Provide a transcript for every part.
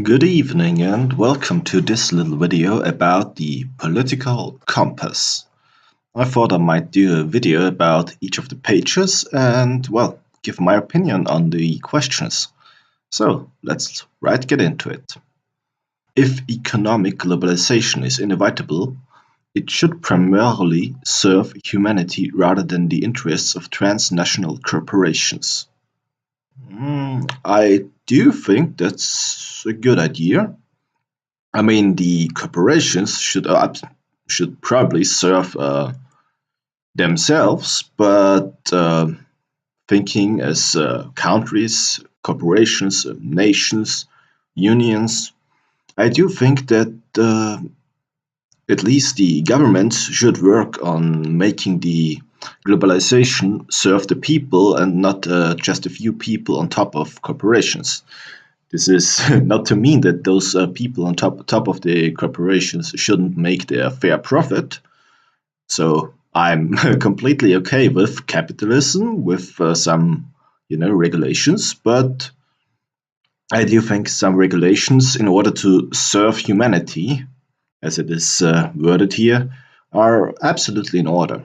Good evening and welcome to this little video about the political compass. I thought I might do a video about each of the pages and, well, give my opinion on the questions. So let's get into it. If economic globalization is inevitable, it should primarily serve humanity rather than the interests of transnational corporations. I do think that's a good idea. I mean, the corporations should probably serve themselves, but thinking as countries, corporations, nations, unions, I do think that at least the governments should work on making the globalization serve the people and not just a few people on top of corporations. This is not to mean that those people on top of the corporations shouldn't make their fair profit. So I'm completely okay with capitalism, with some, regulations, but I do think some regulations, in order to serve humanity, as it is worded here, are absolutely in order.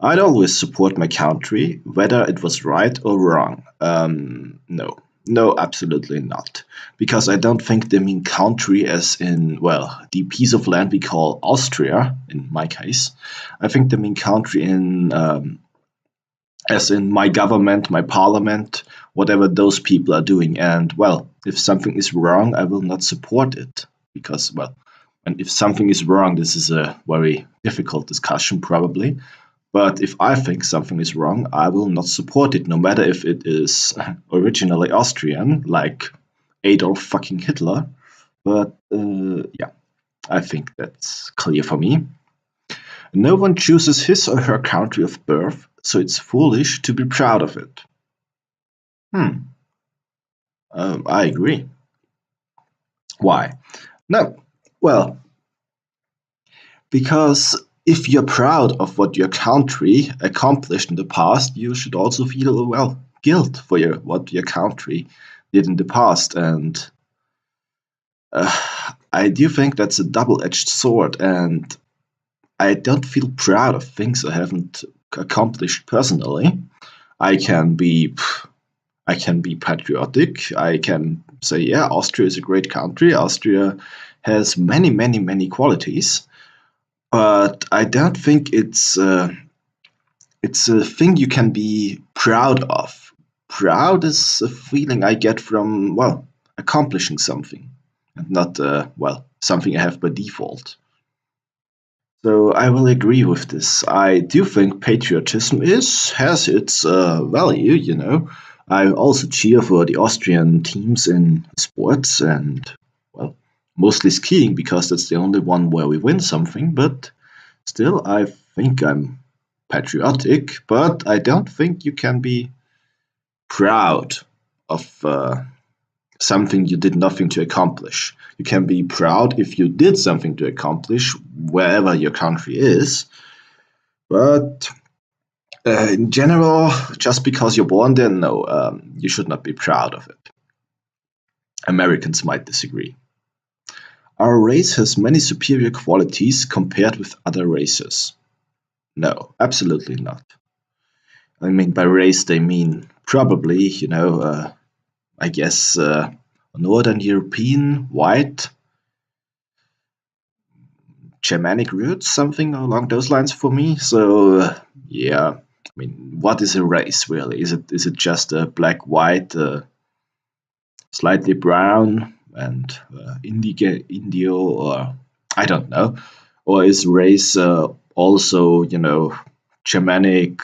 I'd always support my country, whether it was right or wrong. No, absolutely not. Because I don't think they mean country as in, well, the piece of land we call Austria, in my case. I think they mean country in, as in my government, my parliament, whatever those people are doing. And, well, if something is wrong, I will not support it. Because, well, and if something is wrong, this is a very difficult discussion, probably. But if I think something is wrong, I will not support it, no matter if it is originally Austrian, like Adolf fucking Hitler. But yeah, I think that's clear for me. No one chooses his or her country of birth, so it's foolish to be proud of it. I agree. Why? No, well, because if you're proud of what your country accomplished in the past, you should also feel, well, guilt for what your country did in the past. And I do think that's a double-edged sword, and I don't feel proud of things I haven't accomplished personally. I can be patriotic. I can say, yeah, Austria is a great country. Austria has many, many, many qualities. But I don't think it's a thing you can be proud of. Proud is a feeling I get from, well, accomplishing something, and not, well, something I have by default. So I will agree with this. I do think patriotism has its value. I also cheer for the Austrian teams in sports and, well, mostly skiing because that's the only one where we win something, but still I think I'm patriotic, but I don't think you can be proud of something you did nothing to accomplish. You can be proud if you did something to accomplish wherever your country is, but in general, just because you're born there, no, you should not be proud of it. Americans might disagree. Our race has many superior qualities compared with other races. No, absolutely not. I mean, by race, they mean probably, I guess, Northern European, white, Germanic roots, something along those lines for me. So, yeah, I mean, what is a race really? Is it just a black, white, slightly brown, and Indio, or I don't know, or is race also, Germanic,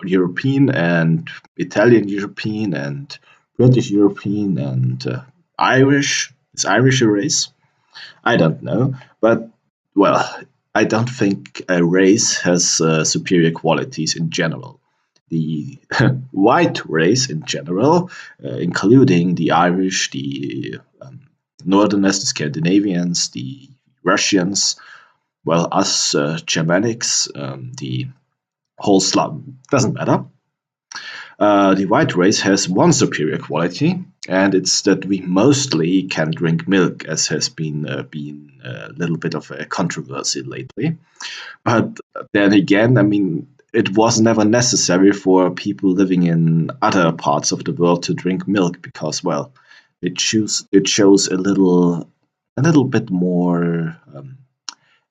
European, and Italian European, and British European, and Irish? Is Irish a race? I don't know, but well, I don't think a race has superior qualities in general. The white race in general, including the Irish, the Northerners, the Scandinavians, the Russians, well, us Germanics, the whole Slav, doesn't matter. The white race has one superior quality, and it's that we mostly can drink milk, as has been a little bit of a controversy lately. But then again, I mean, it was never necessary for people living in other parts of the world to drink milk because, well, it shows a little bit more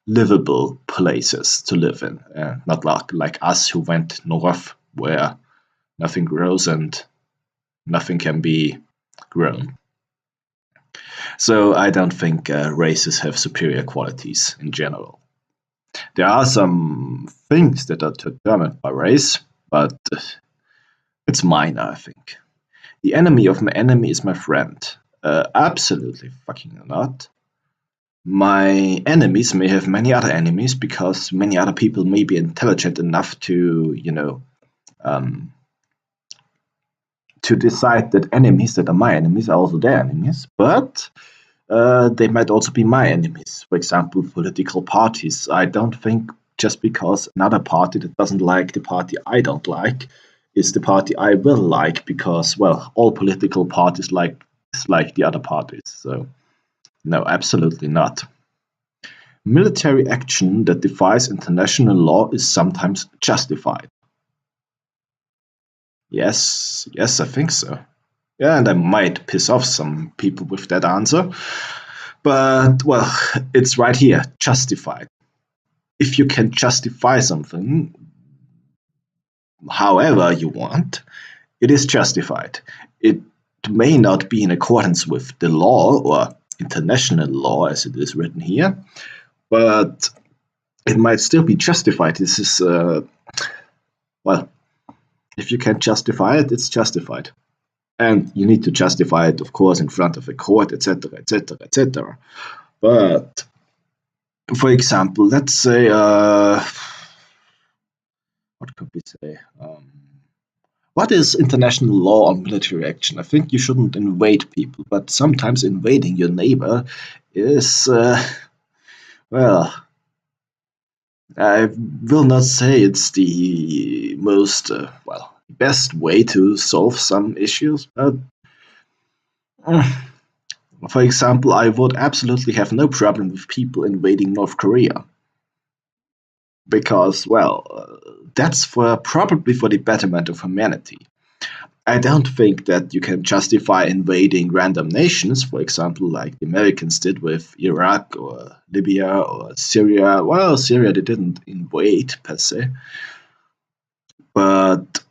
livable places to live in, not like us who went north where nothing grows and nothing can be grown. So I don't think races have superior qualities in general. There are some things that are determined by race, but it's minor, I think. The enemy of my enemy is my friend. Absolutely fucking not. My enemies may have many other enemies because many other people may be intelligent enough to, um, to decide that enemies that are my enemies are also their enemies, but they might also be my enemies. For example, political parties. I don't think just because another party that doesn't like the party I don't like is the party I will like, because, well, all political parties dislike the other parties. So, no, absolutely not. Military action that defies international law is sometimes justified. Yes, I think so. Yeah, and I might piss off some people with that answer. But, well, it's right here, justified. If you can justify something however you want, it is justified. It may not be in accordance with the law or international law as it is written here, but it might still be justified. This is, well, if you can justify it, it's justified. And you need to justify it, of course, in front of a court, etc., etc., etc. But, for example, let's say, what could we say? What is international law on military action? I think you shouldn't invade people, but sometimes invading your neighbor is, well, I will not say it's the most, best way to solve some issues, but uh, for example, I would absolutely have no problem with people invading North Korea because, well, that's probably for the betterment of humanity. I don't think that you can justify invading random nations, for example, like the Americans did with Iraq or Libya or Syria. Well, Syria they didn't invade per se, but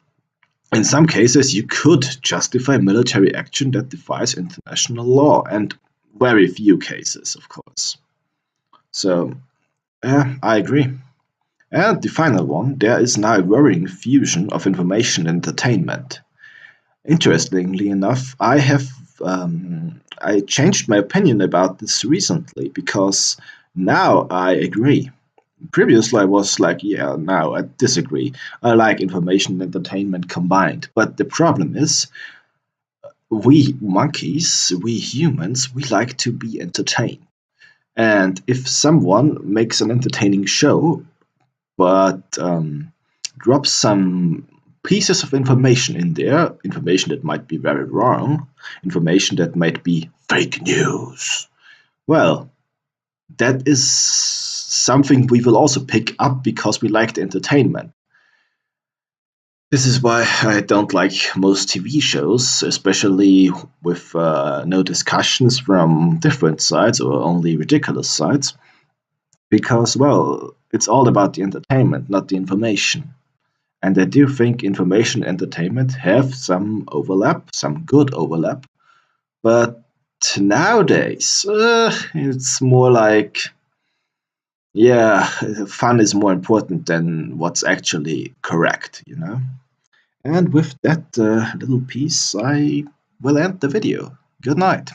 in some cases you could justify military action that defies international law, and very few cases, of course. So, yeah, I agree. And the final one, there is now a worrying fusion of information and entertainment. Interestingly enough, I changed my opinion about this recently because now I agree. Previously, I was like, yeah, now I disagree. I like information and entertainment combined. But the problem is, we monkeys, we humans, we like to be entertained. And if someone makes an entertaining show, but drops some pieces of information in there, information that might be very wrong, information that might be fake news. Well, that is something we will also pick up because we like the entertainment. This is why I don't like most TV shows, especially with no discussions from different sides or only ridiculous sides, because, well, it's all about the entertainment, not the information. And I do think information and entertainment have some overlap, some good overlap. But nowadays, it's more like, yeah, fun is more important than what's actually correct, you know? And with that little piece, I will end the video. Good night.